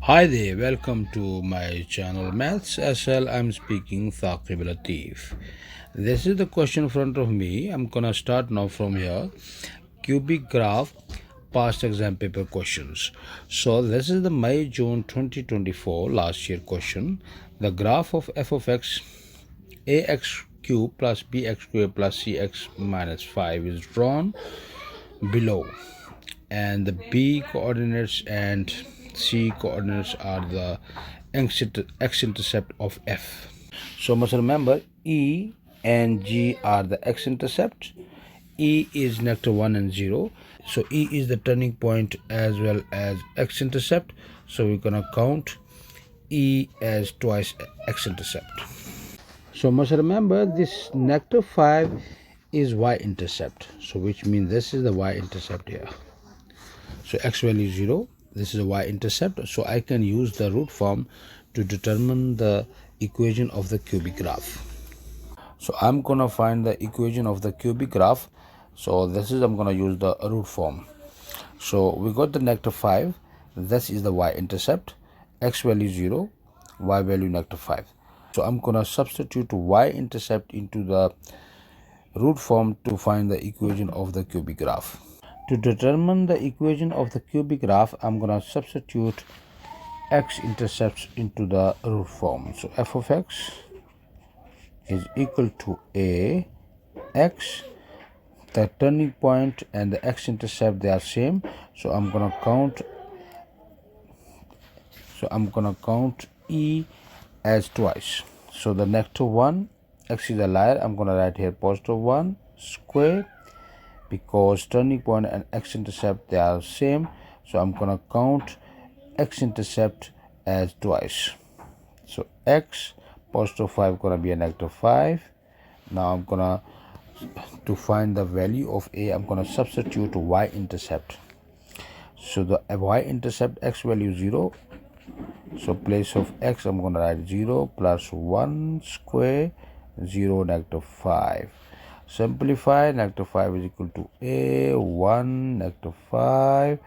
Hi there, welcome to my channel mathssl. I'm speaking Thaqib Latif. This is the question in front of me. I'm gonna start now from here. Cubic graph past exam paper questions. So this is the May-June 2024 last year question. The graph of f of x ax cube plus bx squared plus cx minus 5 is drawn below, and the b coordinates and c coordinates are the x-intercept of f. So must remember, e and g are the x-intercept. E is -1 and 0, so e is the turning point as well as x-intercept, so we're gonna count e as twice x-intercept. So must remember, this -5 is y-intercept, so which means this is the y-intercept here. So x value is 0, this is a y-intercept, so I can use the root form to determine the equation of the cubic graph. So I'm gonna find the equation of the cubic graph. So this is, I'm gonna use the root form. So we got the -5, this is the y-intercept, x value 0, y value -5. So I'm gonna substitute y-intercept into the root form to find the equation of the cubic graph. To determine the equation of the cubic graph, I'm going to substitute x-intercepts into the root form. So f of x is equal to a x. The turning point and the x-intercept, they are same. So I'm going to count e as twice. So the -1, x is a liar. I'm going to write here +1 square, because turning point and x-intercept, they are same, so I'm gonna count x-intercept as twice. So x +5 gonna be a -5. Now I'm gonna, to find the value of a, I'm gonna substitute y-intercept. So the y-intercept, x value 0, so place of x I'm gonna write 0 + 1 square, 0 -5. Simplify, -5 is equal to a 1 -5,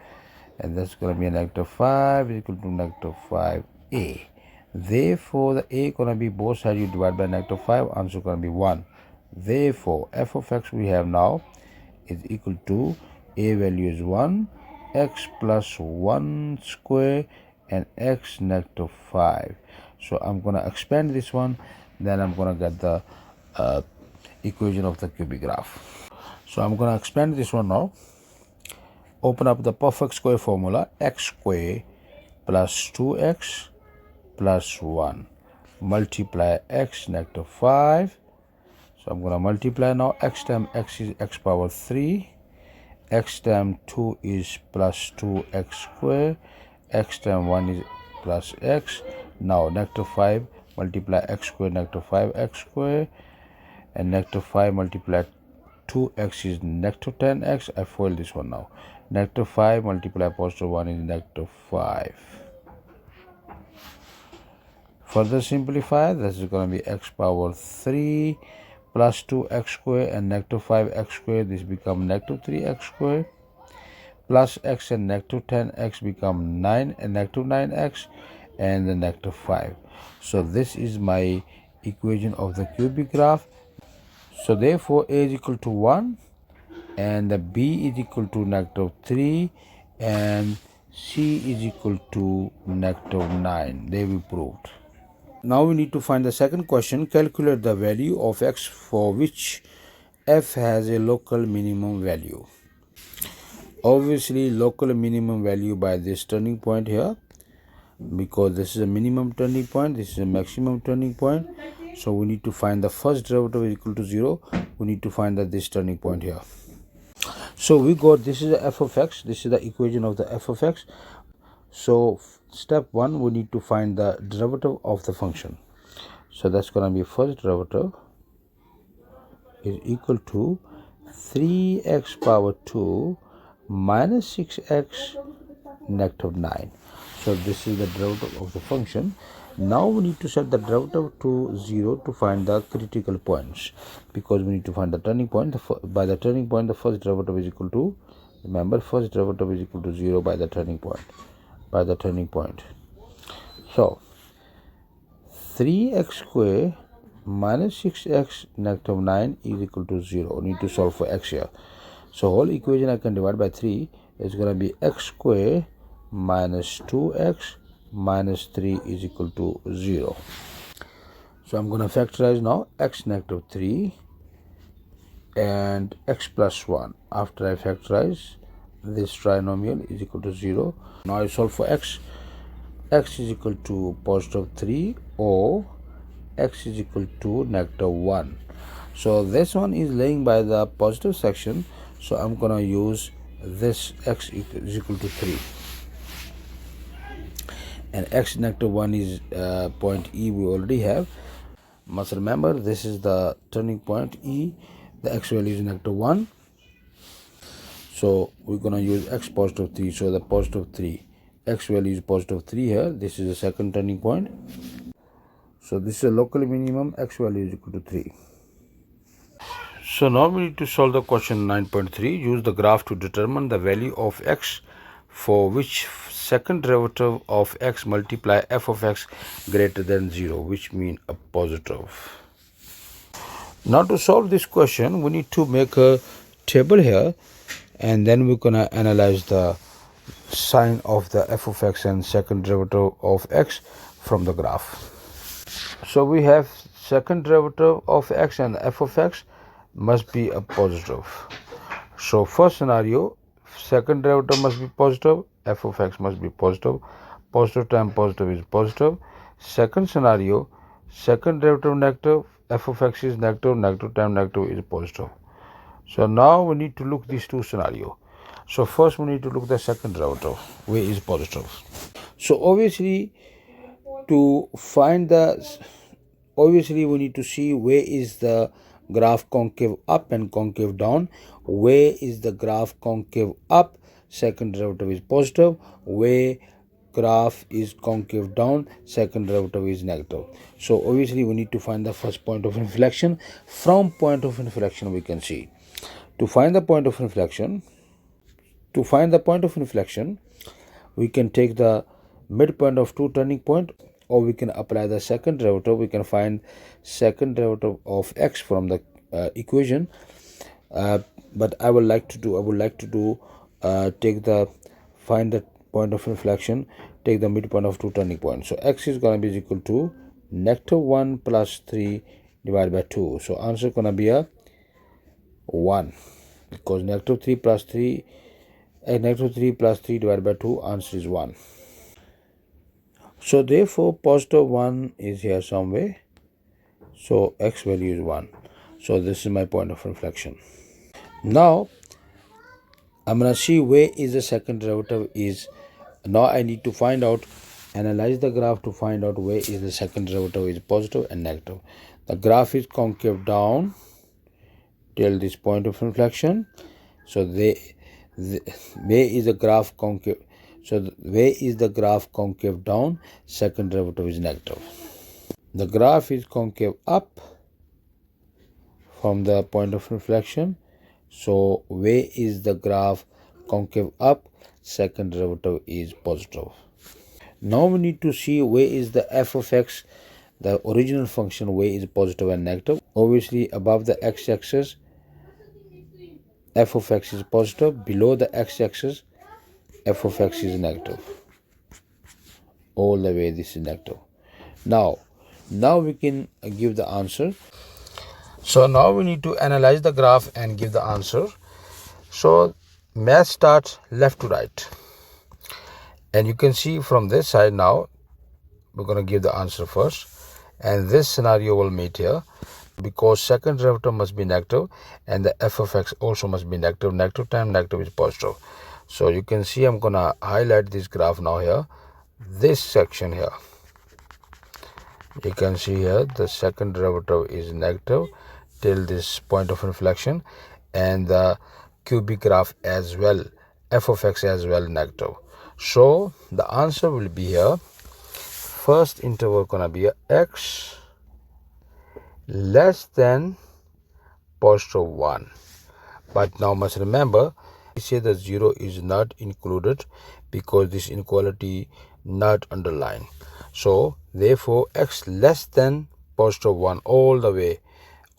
and that's going to be a -5 is equal to -5a. Therefore the a going to be both sides you divide by -5, answer going to be 1. Therefore f of x we have now is equal to a value is 1, x + 1 square, and x -5. So I'm going to expand this one, then I'm going to get the equation of the cubic graph. So I'm going to expand this one now. Open up the perfect square formula, x square plus 2x plus 1 multiply x -5. So I'm going to multiply now. X times x is x power 3, x times 2 is plus 2x square, x times 1 is plus x. Now -5 multiply x square -5x square, and -5 multiply 2x is -10x. I foil this one now. -5 multiply +1 is -5. Further simplify, this is going to be x power 3 plus 2x square and -5x square. This become -3x square, plus x and -10x become 9 and -9x, and the -5. So this is my equation of the cubic graph. So therefore a is equal to 1, and the b is equal to -3, and c is equal to -9. They we proved. Now we need to find the second question. Calculate the value of x for which f has a local minimum value. Obviously local minimum value by this turning point here, because this is a minimum turning point, this is a maximum turning point. So we need to find the first derivative is equal to 0. We need to find this turning point here. So we got, this is the f of x, this is the equation of the f of x. So step 1, we need to find the derivative of the function. So that's going to be first derivative is equal to 3x power 2 minus 6x -9. So this is the derivative of the function. Now we need to set the derivative to 0 to find the critical points, because we need to find the turning point. By the turning point, the first derivative is equal to, remember, first derivative is equal to 0 by the turning point. So 3x square minus 6x negative 9 is equal to 0. We need to solve for x here. So whole equation I can divide by 3. It's going to be x square minus 2x minus 3 is equal to 0. So I'm going to factorize now x negative 3 and x plus 1. After I factorize, this trinomial is equal to 0. Now I solve for x. X is equal to positive 3 or x is equal to negative 1. So this one is laying by the positive section. So I'm going to use this x is equal to 3. And x negative 1 is point E we already have. Must remember this is the turning point E. The x value is negative 1. So we're going to use x positive 3. So the positive 3. X value is positive 3 here. This is the second turning point. So this is a local minimum. X value is equal to 3. So now we need to solve the question 9.3. Use the graph to determine the value of x for which second derivative of x multiply f of x greater than 0, which means a positive. Now to solve this question, we need to make a table here, and then we're gonna analyze the sign of the f of x and second derivative of x from the graph. So we have second derivative of x and f of x must be a positive. So first scenario, second derivative must be positive, f of x must be positive. Positive times positive is positive. Second scenario, second derivative negative, f of x is negative, negative times negative is positive. So now we need to look these two scenarios. So first we need to look the second derivative, where is positive. So obviously to find obviously we need to see where is the graph concave up and concave down. Where is the graph concave up, second derivative is positive. Where graph is concave down, second derivative is negative. So obviously we need to find the first point of inflection. From point of inflection we can see, to find the point of inflection, we can take the midpoint of two turning point, or we can apply the second derivative. We can find second derivative of x from the equation, but I would like to find the point of inflection, take the midpoint of two turning points. So x is going to be equal to negative 1 plus 3 divided by 2. So answer is going to be a 1, because negative 3 plus 3 divided by 2, answer is 1. So therefore positive 1 is here somewhere. So x value is 1. So this is my point of inflection. Now I'm going to see where is the second derivative is. Now I need to find out, analyze the graph to find out where is the second derivative is positive and negative. The graph is concave down till this point of inflection. So where is the graph concave? So where is the graph concave down? Second derivative is negative. The graph is concave up from the point of inflection. So where is the graph concave up? Second derivative is positive. Now we need to see where is the f of x, the original function, where is positive and negative. Obviously above the x-axis f of x is positive, below the x-axis f of x is negative. All the way this is negative. Now we can give the answer. So now we need to analyze the graph and give the answer. So math starts left to right, and you can see from this side. Now we're going to give the answer first, and this scenario will meet here, because second derivative must be negative and the f of x also must be negative. Negative times negative is positive. So you can see I'm going to highlight this graph now here. This section here, you can see here the second derivative is negative till this point of inflection, and the cubic graph as well, f of x as well, negative. So the answer will be here. First interval gonna be x less than positive 1. But now must remember, we say the 0 is not included because this inequality not underlined. So therefore x less than positive 1 all the way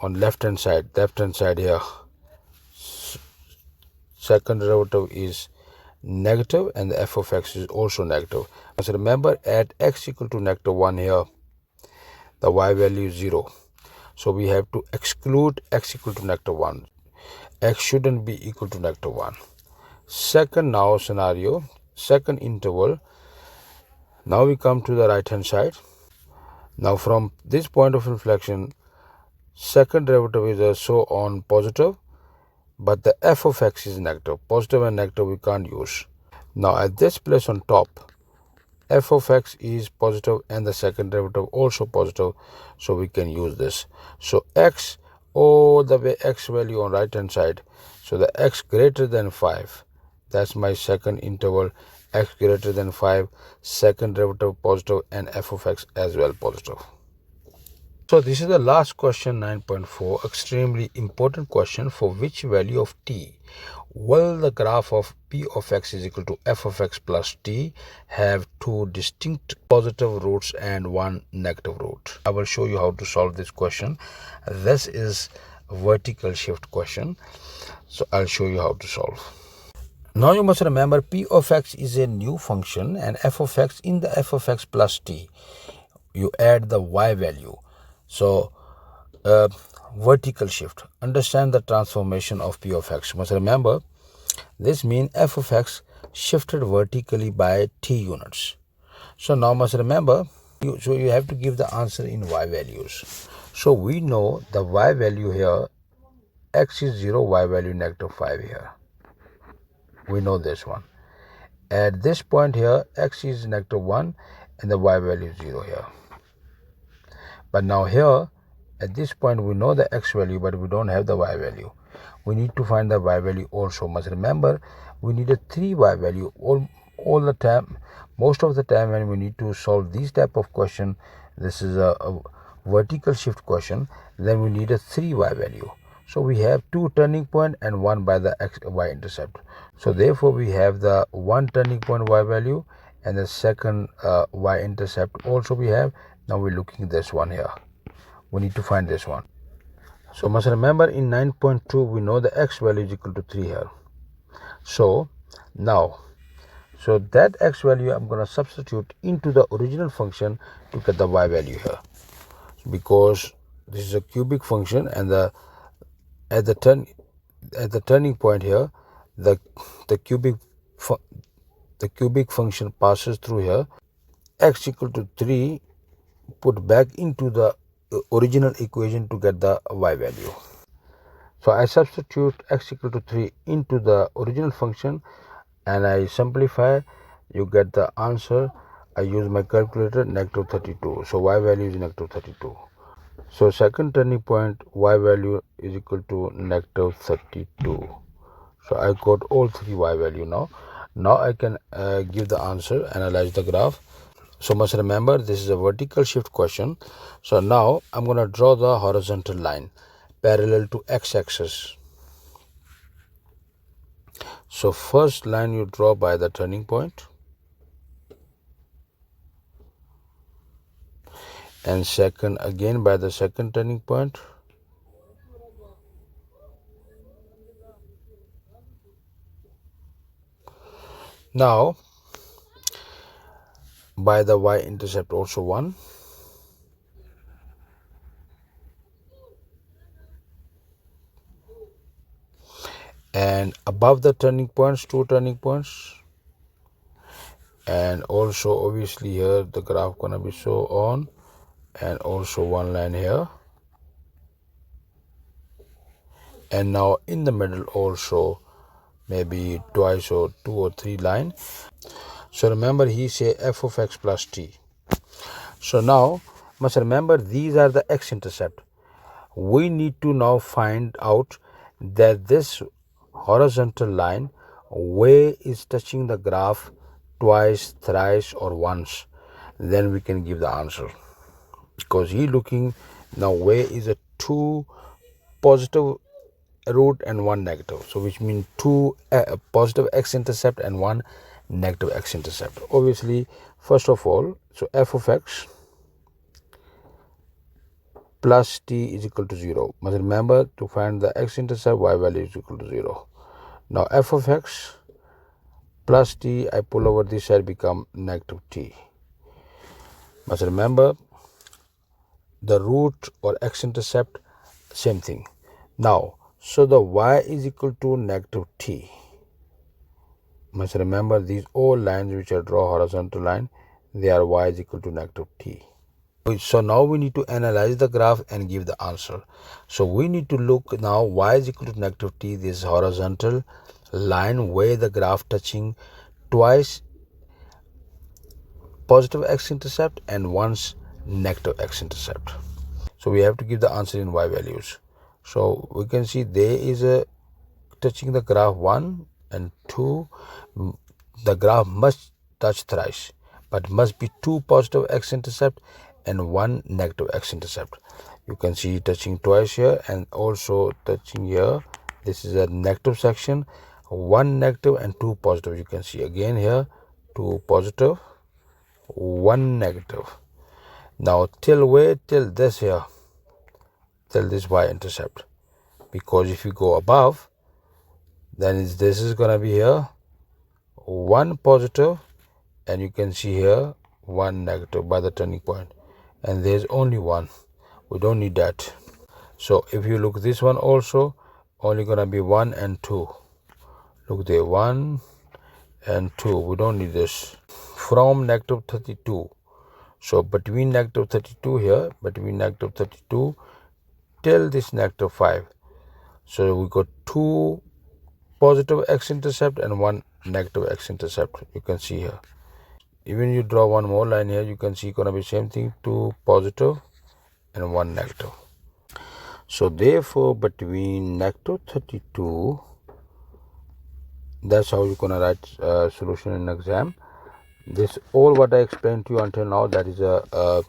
on left hand side here. Second derivative is negative and the f of x is also negative. So remember, at x equal to negative 1 here, the y value is 0. So we have to exclude x equal to negative 1. X shouldn't be equal to negative 1. Second now scenario, second interval. Now we come to the right hand side. Now from this point of inflection, second derivative is also on positive, but the f of x is negative. Positive and negative we can't use. Now at this place on top, f of x is positive and the second derivative also positive, so we can use this. So x all the way, x value on right hand side, so the x greater than 5, that's my second interval, x greater than 5, second derivative positive and f of x as well positive. So this is the last question, 9.4, extremely important question. For which value of t will the graph of p of x is equal to f of x plus t have two distinct positive roots and one negative root? I will show you how to solve this question. This is a vertical shift question, so I'll show you how to solve. Now you must remember p of x is a new function and f of x in the f of x plus t. You add the y value. So vertical shift. Understand the transformation of p of x. You must remember, this means f of x shifted vertically by t units. So now must remember, you have to give the answer in y values. So we know the y value here, x is 0, y value negative 5 here. We know this one. At this point here, x is negative 1 and the y value is 0 here. But now here, at this point, we know the x value, but we don't have the y value. We need to find the y value also. Must remember, we need a 3y value all the time. Most of the time when we need to solve these type of question, this is a vertical shift question, then we need a 3y value. So we have two turning point and one by the y intercept. So therefore we have the one turning point y value and the second y intercept also we have. Now we're looking at this one here. We need to find this one. So must remember, in 9.2 we know the x value is equal to 3 here. So now, so that x value I'm going to substitute into the original function to get the y value here, because this is a cubic function and at the turning point here, the cubic function passes through here. X equal to 3 put back into the original equation to get the y value. So I substitute x equal to 3 into the original function and I simplify. You get the answer. I use my calculator, negative 32. So y value is negative 32. So second turning point, y value is equal to negative 32. So I got all three y value now. Now I can give the answer, analyze the graph. So must remember, this is a vertical shift question. So now I'm going to draw the horizontal line parallel to x-axis. So first line you draw by the turning point, and second again by the second turning point. Now by the y-intercept also one. And above the turning points, two turning points. And also obviously here the graph gonna be so on, and also one line here. And now in the middle also maybe twice or two or three line. So remember, he say f of x plus t. So now must remember, these are the x-intercept. We need to now find out that this horizontal line where is touching the graph twice, thrice or once, then we can give the answer. Because he looking now where is a two positive root and one negative, so which means two positive x-intercept and one negative x-intercept. Obviously First of all, so f of x plus t is equal to 0. Must remember to find the x-intercept, y value is equal to 0. Now f of x plus t, I pull over this side, become negative t. Must remember the root or x-intercept, same thing. Now, so the y is equal to negative t. Must remember these all lines which I draw horizontal line, they are y is equal to negative t. So now we need to analyze the graph and give the answer. So we need to look now y is equal to negative t, this horizontal line where the graph touching twice positive x-intercept and once negative x-intercept. So we have to give the answer in y values. So we can see there is a touching the graph 1 and 2. The graph must touch thrice, but must be 2 positive x-intercept and 1 negative x-intercept. You can see touching twice here and also touching here. This is a negative section, 1 negative and 2 positive. You can see again here 2 positive, 1 negative. Now till where? Till this here, till this y-intercept, because if you go above, then this is gonna be here 1 positive and you can see here 1 negative by the turning point, and there's only 1. We don't need that. So if you look this one also, only gonna be 1 and 2. Look there, 1 and 2. We don't need this. From negative 32, so between negative 32 here, between negative 32 till this negative 5, so we got 2 positive x-intercept and 1 negative x-intercept. You can see here. Even you draw one more line here, you can see gonna be same thing, 2 positive and 1 negative. So therefore between negative 32, that's how you're gonna write solution in exam. This all what I explained to you until now, that is a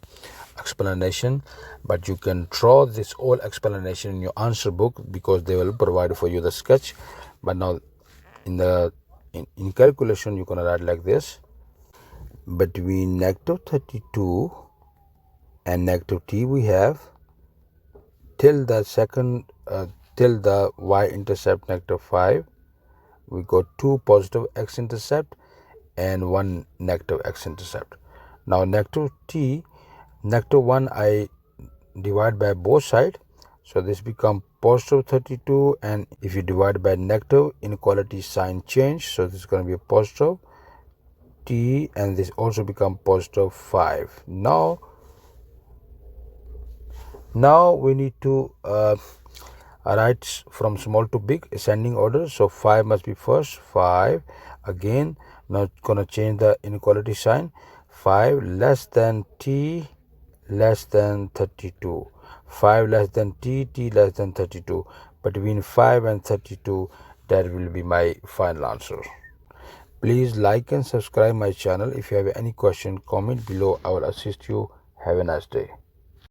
explanation, but you can draw this all explanation in your answer book because they will provide for you the sketch. But now in the in calculation you're gonna write like this: between negative 32 and negative t we have till the second till the y-intercept negative 5, we got 2 positive x-intercept and 1 negative x-intercept. Now negative t, negative 1 I divide by both sides, so this become positive 32, and if you divide by negative, inequality sign change, so this is going to be a positive t, and this also become positive 5. Now we need to write from small to big ascending order. So 5 must be first, 5 again. Now gonna change the inequality sign, 5 less than t less than 32, 5 less than t less than 32. Between 5 and 32, that will be my final answer. Please like and subscribe my channel. If you have any question, comment below. I will assist you. Have a nice day.